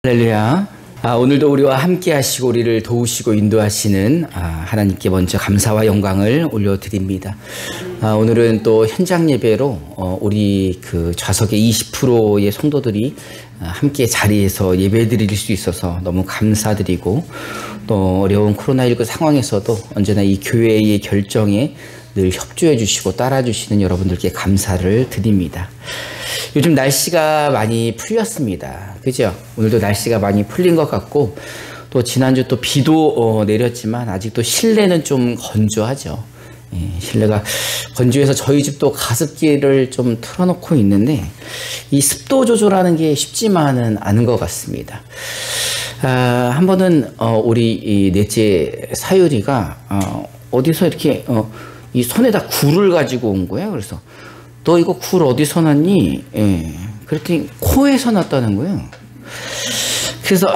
할렐루야. 오늘도 우리와 함께 하시고 우리를 도우시고 인도하시는 하나님께 먼저 감사와 영광을 올려드립니다. 오늘은 또 현장 예배로 우리 그 좌석의 20%의 성도들이 함께 자리에서 예배 드릴 수 있어서 너무 감사드리고, 또 어려운 코로나19 상황에서도 언제나 이 교회의 결정에 늘 협조해 주시고 따라 주시는 여러분들께 감사를 드립니다. 요즘 날씨가 많이 풀렸습니다. 그죠? 오늘도 날씨가 많이 풀린 것 같고, 또 지난주 또 비도 내렸지만 아직도 실내는 좀 건조하죠. 실내가 건조해서 저희 집도 가습기를 좀 틀어놓고 있는데 이 습도 조절하는 게 쉽지만은 않은 것 같습니다. 한 번은 우리 이 넷째 사유리가 어디서 이렇게 이 손에다 굴을 가지고 온 거예요. 그래서 너 이거 굴 어디서 났니? 그랬더니 코에서 났다는 거예요. 그래서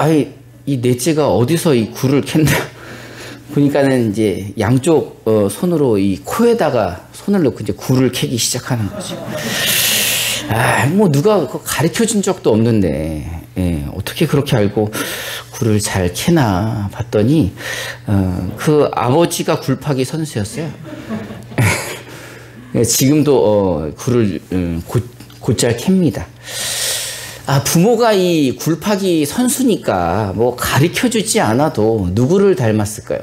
이 넷째가 어디서 이 굴을 캔다. 보니까는 이제 양쪽 손으로 이 코에다가 손을 넣고 이제 굴을 캐기 시작하는 거죠. 뭐 누가 가르쳐 준 적도 없는데 어떻게 그렇게 알고 굴을 잘 캐나 봤더니 그 아버지가 굴파기 선수였어요. 지금도 굴을 곧잘 캡니다. 부모가 이 굴파기 선수니까 뭐 가르쳐 주지 않아도 누구를 닮았을까요?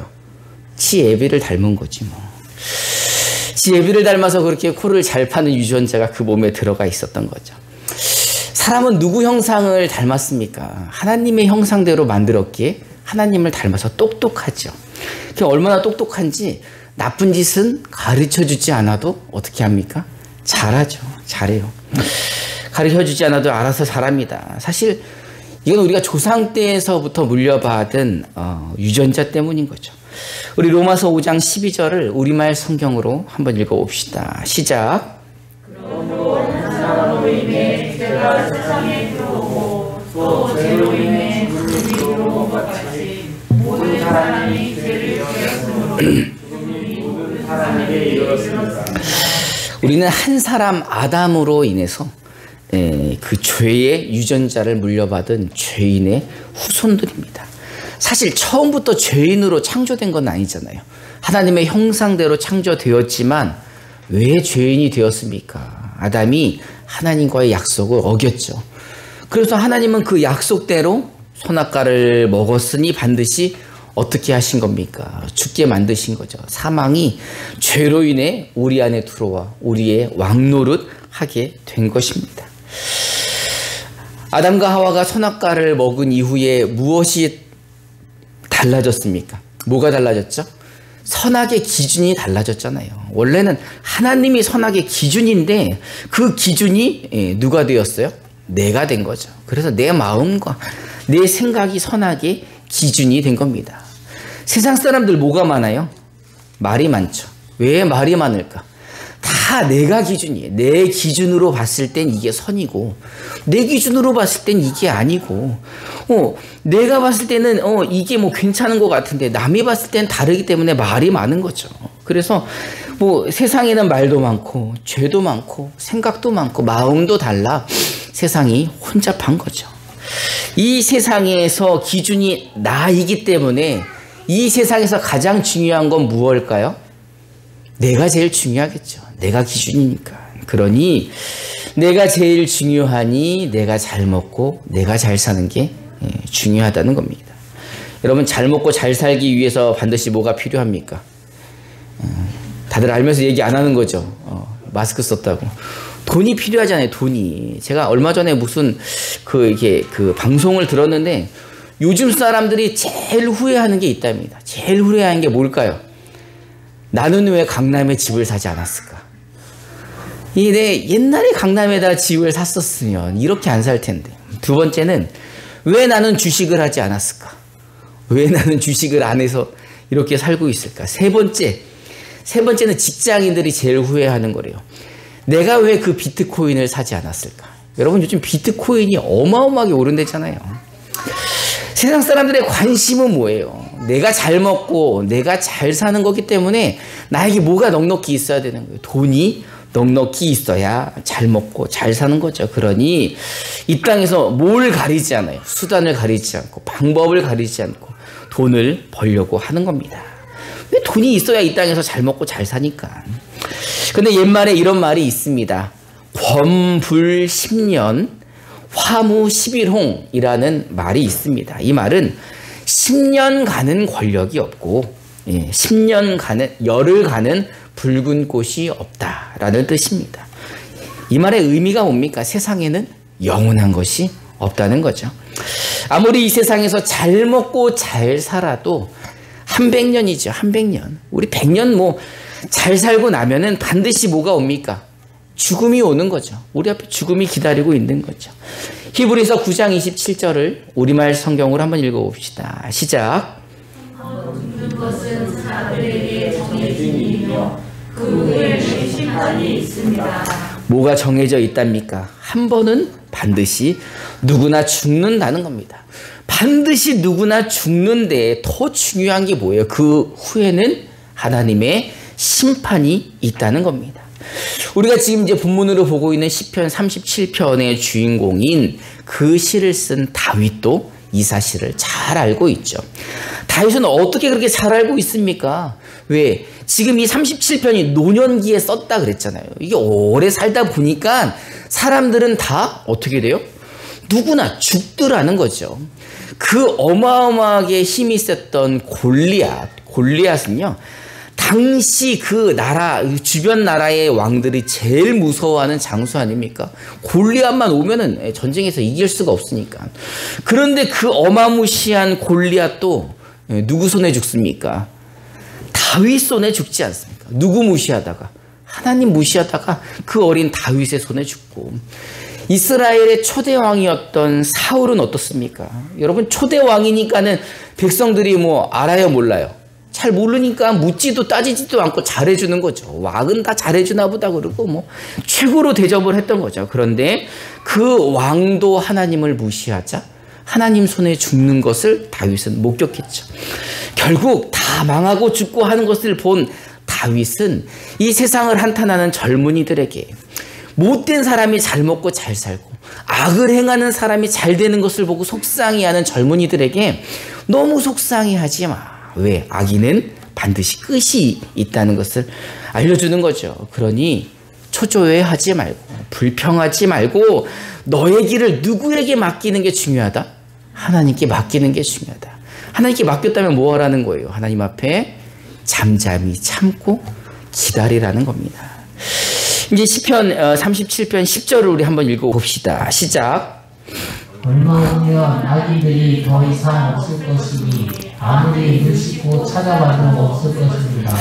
지애비를 닮은 거지 뭐. 지애비를 닮아서 그렇게 코를 잘 파는 유전자가 그 몸에 들어가 있었던 거죠. 사람은 누구 형상을 닮았습니까? 하나님의 형상대로 만들었기에 하나님을 닮아서 똑똑하죠. 얼마나 똑똑한지 나쁜 짓은 가르쳐 주지 않아도 어떻게 합니까? 잘하죠. 잘해요. 가르쳐 주지 않아도 알아서 잘합니다. 사실 이건 우리가 조상 때에서부터 물려받은 유전자 때문인 거죠. 우리 로마서 5장 12절을 우리말 성경으로 한번 읽어봅시다. 시작. 그러므로 한 사람으로 인해 죄가 세상에 들어오고 또 죄로 인해 죽음이 들어온 것 같이 모든 사람이 죄를 지었으므로 죽음이 모든 사람에게 이르렀습니다. 우리는 한 사람 아담으로 인해서 그 죄의 유전자를 물려받은 죄인의 후손들입니다. 사실 처음부터 죄인으로 창조된 건 아니잖아요. 하나님의 형상대로 창조되었지만 왜 죄인이 되었습니까? 아담이 하나님과의 약속을 어겼죠. 그래서 하나님은 그 약속대로 선악과를 먹었으니 반드시 어떻게 하신 겁니까? 죽게 만드신 거죠. 사망이 죄로 인해 우리 안에 들어와 우리의 왕노릇 하게 된 것입니다. 아담과 하와가 선악과를 먹은 이후에 무엇이 달라졌습니까? 뭐가 달라졌죠? 선악의 기준이 달라졌잖아요. 원래는 하나님이 선악의 기준인데 그 기준이 누가 되었어요? 내가 된 거죠. 그래서 내 마음과 내 생각이 선악의 기준이 된 겁니다. 세상 사람들 뭐가 많아요? 말이 많죠. 왜 말이 많을까? 다 내가 기준이에요. 내 기준으로 봤을 땐 이게 선이고 내 기준으로 봤을 땐 이게 아니고 내가 봤을 때는 이게 뭐 괜찮은 것 같은데 남이 봤을 땐 다르기 때문에 말이 많은 거죠. 그래서 뭐 세상에는 말도 많고 죄도 많고 생각도 많고 마음도 달라 세상이 혼잡한 거죠. 이 세상에서 기준이 나이기 때문에 이 세상에서 가장 중요한 건 무엇일까요? 내가 제일 중요하겠죠. 내가 기준이니까. 그러니 내가 제일 중요하니 내가 잘 먹고 내가 잘 사는 게 중요하다는 겁니다. 여러분, 잘 먹고 잘 살기 위해서 반드시 뭐가 필요합니까? 다들 알면서 얘기 안 하는 거죠. 마스크 썼다고. 돈이 필요하잖아요. 돈이. 제가 얼마 전에 무슨 그 방송을 들었는데 요즘 사람들이 제일 후회하는 게 있답니다. 제일 후회하는 게 뭘까요? 나는 왜 강남에 집을 사지 않았을까? 내 옛날에 강남에다 집을 샀었으면 이렇게 안 살 텐데. 두 번째는 왜 나는 주식을 하지 않았을까? 왜 나는 주식을 안 해서 이렇게 살고 있을까? 세 번째는 직장인들이 제일 후회하는 거래요. 내가 왜 그 비트코인을 사지 않았을까? 여러분, 요즘 비트코인이 어마어마하게 오른대잖아요. 세상 사람들의 관심은 뭐예요? 내가 잘 먹고 내가 잘 사는 거기 때문에 나에게 뭐가 넉넉히 있어야 되는 거예요. 돈이 넉넉히 있어야 잘 먹고 잘 사는 거죠. 그러니 이 땅에서 뭘 가리지 않아요. 수단을 가리지 않고 방법을 가리지 않고 돈을 벌려고 하는 겁니다. 왜 돈이 있어야 이 땅에서 잘 먹고 잘 사니까. 근데 옛말에 이런 말이 있습니다. 권불 10년 화무 11홍이라는 말이 있습니다. 이 말은 10년 가는 권력이 없고 10년 가는 열을 가는 붉은 꽃이 없다라는 뜻입니다. 이 말의 의미가 뭡니까? 세상에는 영원한 것이 없다는 거죠. 아무리 이 세상에서 잘 먹고 잘 살아도 한 100년이죠. 한 100년. 우리 100년 뭐 잘 살고 나면은 반드시 뭐가 옵니까? 죽음이 오는 거죠. 우리 앞에 죽음이 기다리고 있는 거죠. 히브리서 9장 27절을 우리말 성경으로 한번 읽어봅시다. 시작. 죽는 것은 사람들에게 정해진 일이며 그 후에 심판이 있습니다. 뭐가 정해져 있답니까? 한 번은 반드시 누구나 죽는다는 겁니다. 반드시 누구나 죽는데 더 중요한 게 뭐예요? 그 후에는 하나님의 심판이 있다는 겁니다. 우리가 지금 이제 본문으로 보고 있는 시편 37편의 주인공인 그 시를 쓴 다윗도 이 사실을 잘 알고 있죠. 다윗은 어떻게 그렇게 잘 알고 있습니까? 왜? 지금 이 37편이 노년기에 썼다 그랬잖아요. 이게 오래 살다 보니까 사람들은 다 어떻게 돼요? 누구나 죽더라는 거죠. 그 어마어마하게 힘이 셌던 골리앗은요. 당시 그 나라, 주변 나라의 왕들이 제일 무서워하는 장수 아닙니까? 골리앗만 오면은 전쟁에서 이길 수가 없으니까. 그런데 그 어마무시한 골리앗도 누구 손에 죽습니까? 다윗 손에 죽지 않습니까? 누구 무시하다가? 하나님 무시하다가 그 어린 다윗의 손에 죽고. 이스라엘의 초대 왕이었던 사울은 어떻습니까? 여러분, 초대 왕이니까는 백성들이 뭐 알아요, 몰라요? 잘 모르니까 묻지도 따지지도 않고 잘해주는 거죠. 왕은 다 잘해주나 보다 그러고 뭐 최고로 대접을 했던 거죠. 그런데 그 왕도 하나님을 무시하자 하나님 손에 죽는 것을 다윗은 목격했죠. 결국 다 망하고 죽고 하는 것을 본 다윗은 이 세상을 한탄하는 젊은이들에게 못된 사람이 잘 먹고 잘 살고 악을 행하는 사람이 잘 되는 것을 보고 속상해하는 젊은이들에게 너무 속상해하지 마. 왜? 악인은 반드시 끝이 있다는 것을 알려주는 거죠. 그러니 초조해하지 말고 불평하지 말고 너의 길을 누구에게 맡기는 게 중요하다? 하나님께 맡기는 게 중요하다. 하나님께 맡겼다면 뭐 하라는 거예요? 하나님 앞에 잠잠히 참고 기다리라는 겁니다. 이제 시편 37편 10절을 우리 한번 읽어봅시다. 시작. 얼마 후면 악인들이 더 이상 없을 것이니 아무리 눈을 씻고 찾아봐도 없을 것입니다.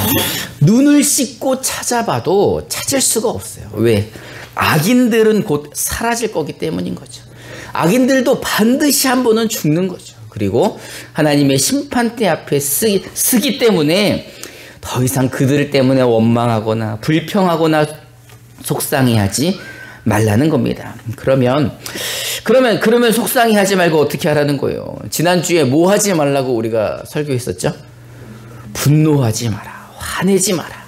눈을 씻고 찾아봐도 찾을 수가 없어요. 왜? 악인들은 곧 사라질 거기 때문인 거죠. 악인들도 반드시 한 번은 죽는 거죠. 그리고 하나님의 심판대 앞에 쓰기 때문에 더 이상 그들 때문에 원망하거나 불평하거나 속상해하지 말라는 겁니다. 그러면 속상해하지 말고 어떻게 하라는 거예요? 지난주에 뭐 하지 말라고 우리가 설교했었죠? 분노하지 마라. 화내지 마라.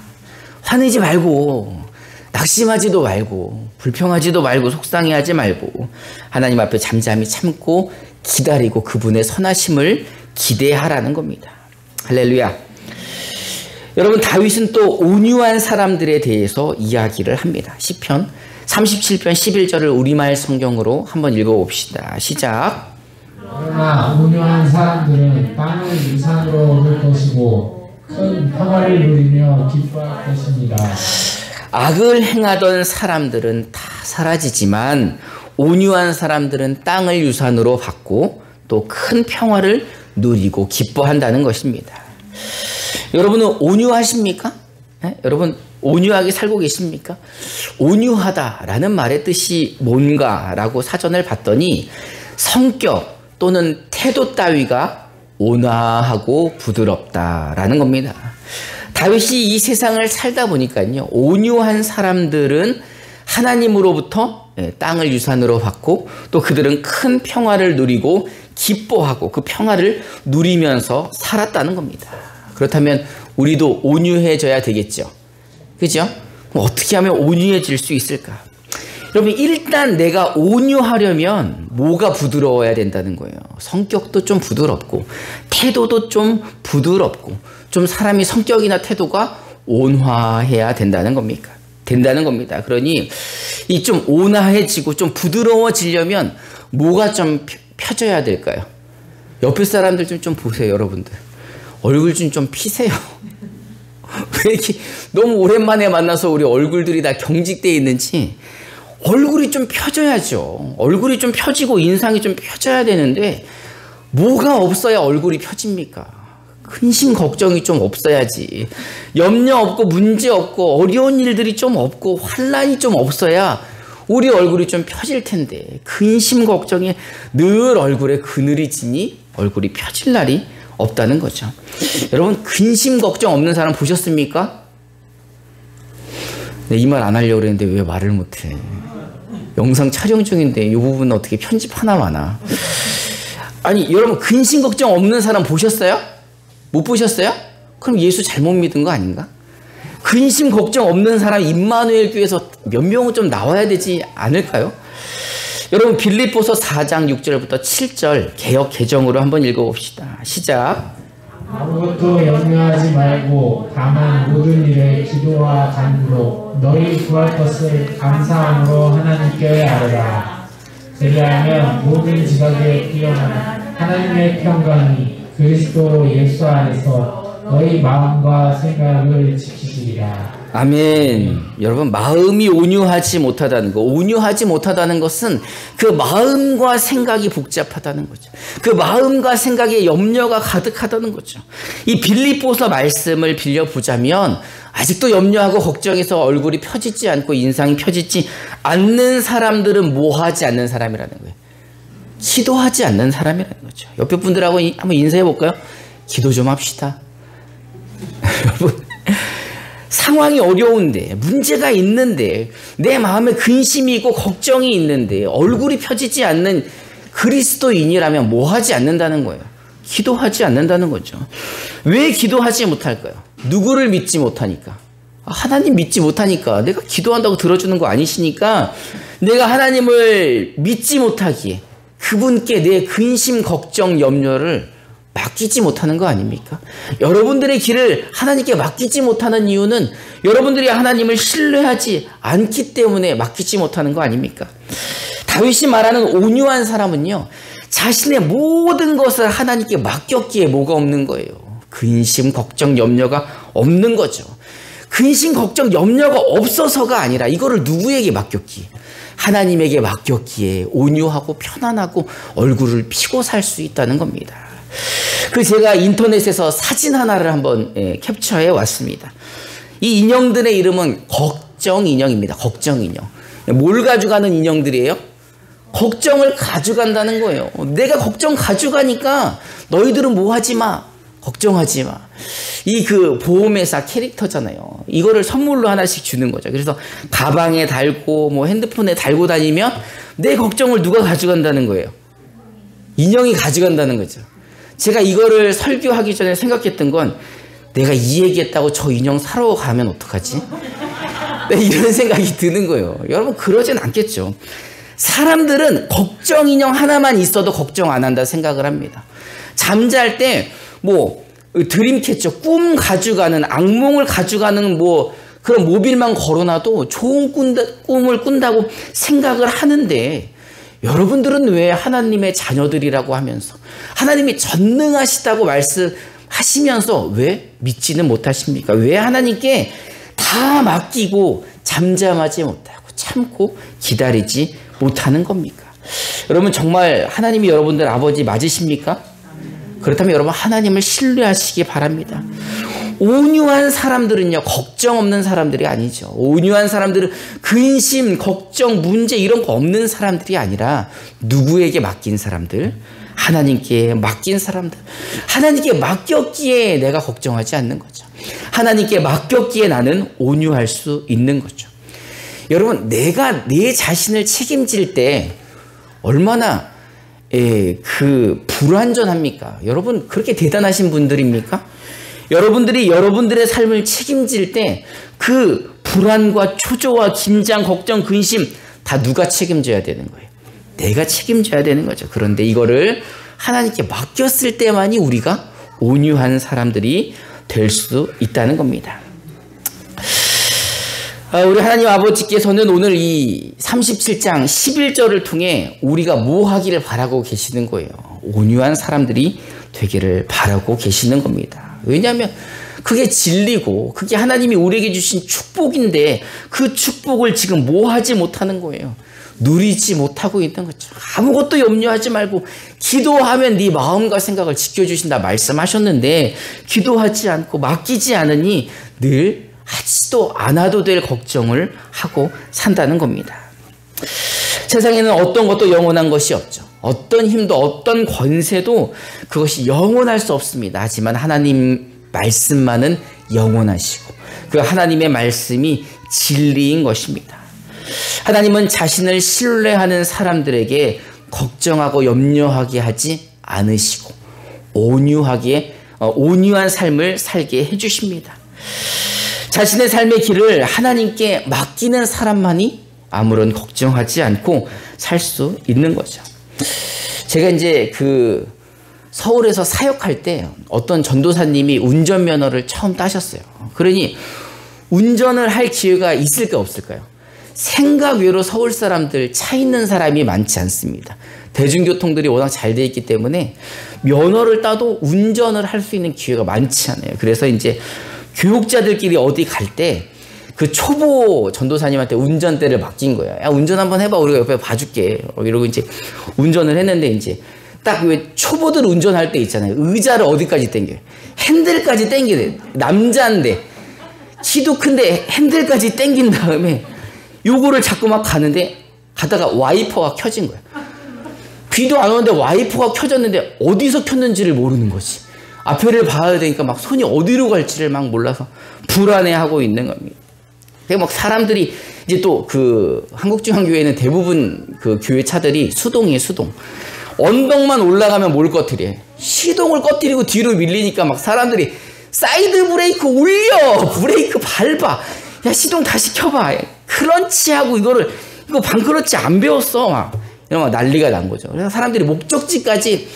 화내지 말고 낙심하지도 말고 불평하지도 말고 속상해하지 말고 하나님 앞에 잠잠히 참고 기다리고 그분의 선하심을 기대하라는 겁니다. 할렐루야. 여러분, 다윗은 또 온유한 사람들에 대해서 이야기를 합니다. 시편 37편 11절을 우리말 성경으로 한번 읽어봅시다. 시작. 그러나 온유한 사람들은 땅을 유산으로 얻을 것이고 큰 평화를 누리며 기뻐할 것입니다. 악을 행하던 사람들은 다 사라지지만 온유한 사람들은 땅을 유산으로 받고 또 큰 평화를 누리고 기뻐한다는 것입니다. 여러분은 온유하십니까? 네? 여러분 온유하게 살고 계십니까? 온유하다라는 말의 뜻이 뭔가라고 사전을 봤더니 성격 또는 태도 따위가 온화하고 부드럽다라는 겁니다. 다윗이 이 세상을 살다 보니까요, 온유한 사람들은 하나님으로부터 땅을 유산으로 받고 또 그들은 큰 평화를 누리고 기뻐하고 그 평화를 누리면서 살았다는 겁니다. 그렇다면 우리도 온유해져야 되겠죠. 그죠? 어떻게 하면 온유해질 수 있을까? 여러분, 일단 내가 온유하려면 뭐가 부드러워야 된다는 거예요. 성격도 좀 부드럽고 태도도 좀 부드럽고 좀 사람이 성격이나 태도가 온화해야 된다는 겁니다. 그러니 이 좀 온화해지고 좀 부드러워지려면 뭐가 좀 펴져야 될까요? 옆에 사람들 좀 보세요, 여러분들. 얼굴 좀 피세요. 왜 이렇게 너무 오랜만에 만나서 우리 얼굴들이 다 경직되어 있는지 얼굴이 좀 펴져야죠. 얼굴이 좀 펴지고 인상이 좀 펴져야 되는데 뭐가 없어야 얼굴이 펴집니까? 근심 걱정이 좀 없어야지. 염려 없고 문제 없고 어려운 일들이 좀 없고 환란이 좀 없어야 우리 얼굴이 좀 펴질 텐데 근심 걱정에 늘 얼굴에 그늘이 지니 얼굴이 펴질 날이 없다는 거죠. 여러분, 근심 걱정 없는 사람 보셨습니까? 네, 이 말 안 하려고 그랬는데 왜 말을 못해? 영상 촬영 중인데 이 부분은 어떻게 편집 하나 마나? 아니, 여러분, 근심 걱정 없는 사람 보셨어요? 못 보셨어요? 그럼 예수 잘못 믿은 거 아닌가? 근심 걱정 없는 사람 임마누엘 교회에서 몇 명은 좀 나와야 되지 않을까요? 여러분, 빌립보서 4장 6절부터 7절 개역 개정으로 한번 읽어봅시다. 시작. 아무것도 염려하지 말고 다만 모든 일에 기도와 간구로 너희 구할 것을 감사함으로 하나님께 아뢰라. 그리하면 모든 지각에 뛰어난 하나님의 평강이 그리스도 예수 안에서 너희 마음과 생각을 지키시리라. 아멘. 여러분, 마음이 온유하지 못하다는 거. 온유하지 못하다는 것은 그 마음과 생각이 복잡하다는 거죠. 그 마음과 생각에 염려가 가득하다는 거죠. 이 빌립보서 말씀을 빌려보자면 아직도 염려하고 걱정해서 얼굴이 펴지지 않고 인상이 펴지지 않는 사람들은 뭐하지 않는 사람이라는 거예요. 기도하지 않는 사람이라는 거죠. 옆에 분들하고 한번 인사해 볼까요? 기도 좀 합시다. 여러분, 상황이 어려운데 문제가 있는데 내 마음에 근심이 있고 걱정이 있는데 얼굴이 펴지지 않는 그리스도인이라면 뭐 하지 않는다는 거예요? 기도하지 않는다는 거죠. 왜 기도하지 못할까요? 누구를 믿지 못하니까. 하나님 믿지 못하니까. 내가 기도한다고 들어주는 거 아니시니까 내가 하나님을 믿지 못하기에 그분께 내 근심, 걱정, 염려를 맡기지 못하는 거 아닙니까? 여러분들의 길을 하나님께 맡기지 못하는 이유는 여러분들이 하나님을 신뢰하지 않기 때문에 맡기지 못하는 거 아닙니까? 다윗이 말하는 온유한 사람은요, 자신의 모든 것을 하나님께 맡겼기에 뭐가 없는 거예요? 근심, 걱정, 염려가 없는 거죠. 근심, 걱정, 염려가 없어서가 아니라 이거를 누구에게 맡겼기에? 하나님에게 맡겼기에 온유하고 편안하고 얼굴을 피고 살 수 있다는 겁니다. 그 제가 인터넷에서 사진 하나를 한번 캡처해 왔습니다. 이 인형들의 이름은 걱정 인형입니다. 걱정 인형. 뭘 가져가는 인형들이에요? 걱정을 가져간다는 거예요. 내가 걱정 가져가니까 너희들은 뭐 하지 마. 걱정하지 마. 이 그 보험회사 캐릭터잖아요. 이거를 선물로 하나씩 주는 거죠. 그래서 가방에 달고 뭐 핸드폰에 달고 다니면 내 걱정을 누가 가져간다는 거예요? 인형이 가져간다는 거죠. 제가 이거를 설교하기 전에 생각했던 건 내가 이 얘기했다고 저 인형 사러 가면 어떡하지? 이런 생각이 드는 거예요. 여러분, 그러진 않겠죠. 사람들은 걱정 인형 하나만 있어도 걱정 안 한다 생각을 합니다. 잠잘 때 뭐 드림캐쳐, 꿈 가져가는, 악몽을 가져가는 뭐 그런 모빌만 걸어놔도 좋은 꿈을 꾼다고 생각을 하는데, 여러분들은 왜 하나님의 자녀들이라고 하면서 하나님이 전능하시다고 말씀하시면서 왜 믿지는 못하십니까? 왜 하나님께 다 맡기고 잠잠하지 못하고 참고 기다리지 못하는 겁니까? 여러분, 정말 하나님이 여러분들 아버지 맞으십니까? 그렇다면 여러분, 하나님을 신뢰하시기 바랍니다. 온유한 사람들은요, 걱정 없는 사람들이 아니죠. 온유한 사람들은 근심, 걱정, 문제 이런 거 없는 사람들이 아니라 누구에게 맡긴 사람들? 하나님께 맡긴 사람들. 하나님께 맡겼기에 내가 걱정하지 않는 거죠. 하나님께 맡겼기에 나는 온유할 수 있는 거죠. 여러분, 내가 내 자신을 책임질 때 얼마나 그 불완전합니까? 여러분, 그렇게 대단하신 분들입니까? 여러분들이 여러분들의 삶을 책임질 때 그 불안과 초조와 긴장, 걱정, 근심 다 누가 책임져야 되는 거예요? 내가 책임져야 되는 거죠. 그런데 이거를 하나님께 맡겼을 때만이 우리가 온유한 사람들이 될 수 있다는 겁니다. 우리 하나님 아버지께서는 오늘 이 37장 11절을 통해 우리가 뭐 하기를 바라고 계시는 거예요. 온유한 사람들이 되기를 바라고 계시는 겁니다. 왜냐하면 그게 진리고 그게 하나님이 우리에게 주신 축복인데 그 축복을 지금 뭐 하지 못하는 거예요. 누리지 못하고 있는 거죠. 아무것도 염려하지 말고 기도하면 네 마음과 생각을 지켜주신다 말씀하셨는데 기도하지 않고 맡기지 않으니 늘 하지도 않아도 될 걱정을 하고 산다는 겁니다. 세상에는 어떤 것도 영원한 것이 없죠. 어떤 힘도 어떤 권세도 그것이 영원할 수 없습니다. 하지만 하나님 말씀만은 영원하시고 그 하나님의 말씀이 진리인 것입니다. 하나님은 자신을 신뢰하는 사람들에게 걱정하고 염려하게 하지 않으시고 온유한 삶을 살게 해주십니다. 자신의 삶의 길을 하나님께 맡기는 사람만이 아무런 걱정하지 않고 살 수 있는 거죠. 제가 이제 서울에서 사역할 때 어떤 전도사님이 운전면허를 처음 따셨어요. 그러니 운전을 할 기회가 있을까 없을까요? 생각 외로 서울 사람들 차 있는 사람이 많지 않습니다. 대중교통들이 워낙 잘 돼 있기 때문에 면허를 따도 운전을 할 수 있는 기회가 많지 않아요. 그래서 이제 교육자들끼리 어디 갈 때 그 초보 전도사님한테 운전대를 맡긴 거예요. 야, 운전 한번 해봐. 우리가 옆에 봐줄게. 이러고 이제 운전을 했는데 이제 딱 왜 초보들 운전할 때 있잖아요. 의자를 어디까지 당겨요? 핸들까지 당겨야 돼요. 남자인데 키도 큰데 핸들까지 당긴 다음에 요거를 자꾸 막 가다가 와이퍼가 켜진 거예요. 비도 안 오는데 와이퍼가 켜졌는데 어디서 켰는지를 모르는 거지. 앞에를 봐야 되니까 막 손이 어디로 갈지를 막 몰라서 불안해하고 있는 겁니다. 막 사람들이 이제 또 한국중앙교회는 대부분 교회 차들이 수동이에요, 수동. 언덕만 올라가면 뭘 꺼뜨려? 시동을 꺼뜨리고 뒤로 밀리니까 막 사람들이 사이드 브레이크 올려! 브레이크 밟아! 야, 시동 다시 켜봐! 클런치하고 이거 반클런치 안 배웠어! 막 이런 난리가 난 거죠. 그래서 사람들이 목적지까지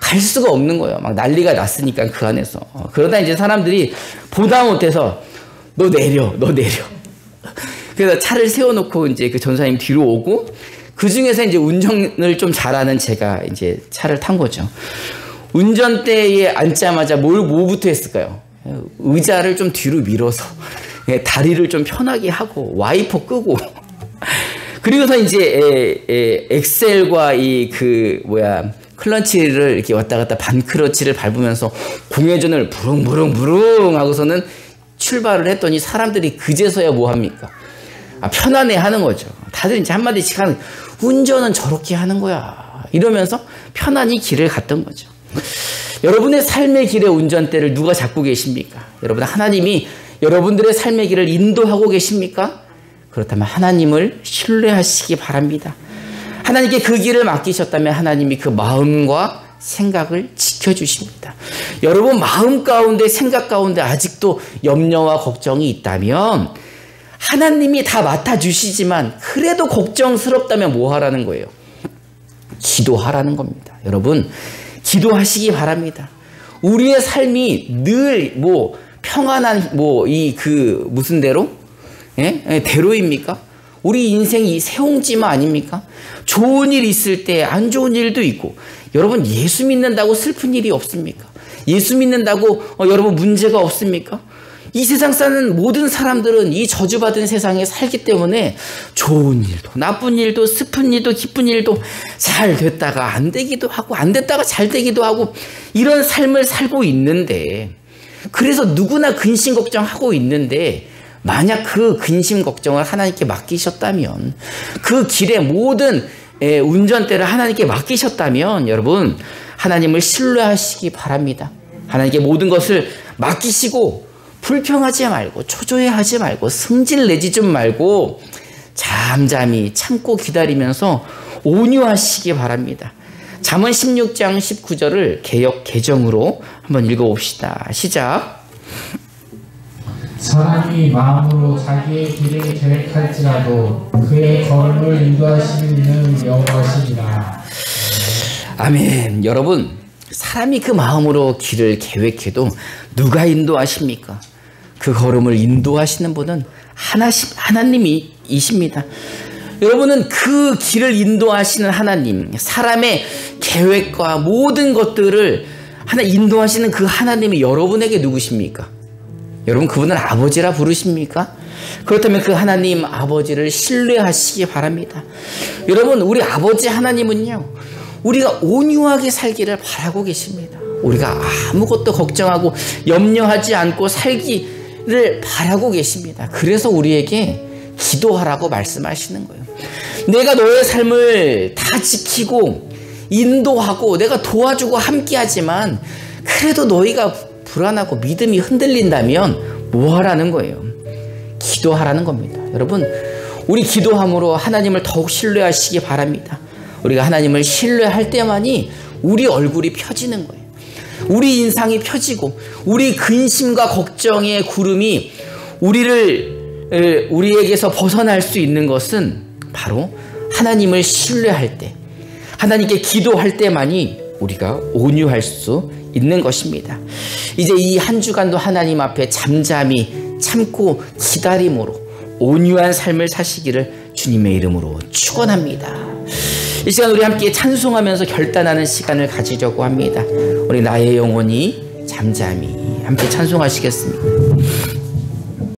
갈 수가 없는 거예요. 막 난리가 났으니까 그 안에서. 그러다 이제 사람들이 보다 못해서 너 내려. 그래서 차를 세워놓고 이제 그 전사님 뒤로 오고 그 중에서 이제 운전을 좀 잘하는 제가 이제 차를 탄 거죠. 운전대에 앉자마자 뭐부터 했을까요? 의자를 좀 뒤로 밀어서 다리를 좀 편하게 하고 와이퍼 끄고 그리고서 이제 엑셀과 클런치를 이렇게 왔다 갔다 반클러치를 밟으면서 공회전을 부릉부릉 하고서는 출발을 했더니 사람들이 그제서야 뭐 합니까? 편안해 하는 거죠. 다들 이제 한마디씩 하는 운전은 저렇게 하는 거야. 이러면서 편안히 길을 갔던 거죠. 여러분의 삶의 길의 운전대를 누가 잡고 계십니까? 여러분 하나님이 여러분들의 삶의 길을 인도하고 계십니까? 그렇다면 하나님을 신뢰하시기 바랍니다. 하나님께 그 길을 맡기셨다면 하나님이 그 마음과 생각을 지켜주십니다. 여러분 마음 가운데 생각 가운데 아직도 염려와 걱정이 있다면 하나님이 다 맡아주시지만 그래도 걱정스럽다면 뭐 하라는 거예요? 기도하라는 겁니다. 여러분 기도하시기 바랍니다. 우리의 삶이 늘 평안한 무슨 대로? 대로입니까? 우리 인생이 새옹지마 아닙니까? 좋은 일 있을 때 안 좋은 일도 있고 여러분 예수 믿는다고 슬픈 일이 없습니까? 예수 믿는다고 여러분 문제가 없습니까? 이 세상 사는 모든 사람들은 이 저주받은 세상에 살기 때문에 좋은 일도 나쁜 일도 슬픈 일도 기쁜 일도 잘 됐다가 안 되기도 하고 안 됐다가 잘 되기도 하고 이런 삶을 살고 있는데 그래서 누구나 근심 걱정하고 있는데 만약 그 근심 걱정을 하나님께 맡기셨다면 그 길의 모든 운전대를 하나님께 맡기셨다면 여러분 하나님을 신뢰하시기 바랍니다. 하나님께 모든 것을 맡기시고 불평하지 말고 초조해하지 말고 승질내지 좀 말고 잠잠히 참고 기다리면서 온유하시기 바랍니다. 잠언 16장 19절을 개역 개정으로 한번 읽어봅시다. 시작. 사람이 마음으로 자기의 길을 계획할지라도 그의 걸음을 인도하시는 여호와시니라. 아멘. 여러분, 사람이 그 마음으로 길을 계획해도 누가 인도하십니까? 그 걸음을 인도하시는 분은 하나님이십니다. 여러분은 그 길을 인도하시는 하나님, 사람의 계획과 모든 것들을 인도하시는 그 하나님이 여러분에게 누구십니까? 여러분, 그분은 아버지라 부르십니까? 그렇다면 그 하나님 아버지를 신뢰하시기 바랍니다. 여러분, 우리 아버지 하나님은요, 우리가 온유하게 살기를 바라고 계십니다. 우리가 아무것도 걱정하고 염려하지 않고 살기를 바라고 계십니다. 그래서 우리에게 기도하라고 말씀하시는 거예요. 내가 너의 삶을 다 지키고 인도하고 내가 도와주고 함께하지만 그래도 너희가 불안하고 믿음이 흔들린다면 뭐 하라는 거예요? 기도하라는 겁니다. 여러분, 우리 기도함으로 하나님을 더욱 신뢰하시기 바랍니다. 우리가 하나님을 신뢰할 때만이 우리 얼굴이 펴지는 거예요. 우리 인상이 펴지고 우리 근심과 걱정의 구름이 우리에게서 벗어날 수 있는 것은 바로 하나님을 신뢰할 때, 하나님께 기도할 때만이 우리가 온유할 수 있는 것입니다. 이제 이 한 주간도 하나님 앞에 잠잠히 참고 기다림으로 온유한 삶을 사시기를 주님의 이름으로 축원합니다. 이 시간 우리 함께 찬송하면서 결단하는 시간을 가지려고 합니다. 우리 나의 영혼이 잠잠히 함께 찬송하시겠습니다.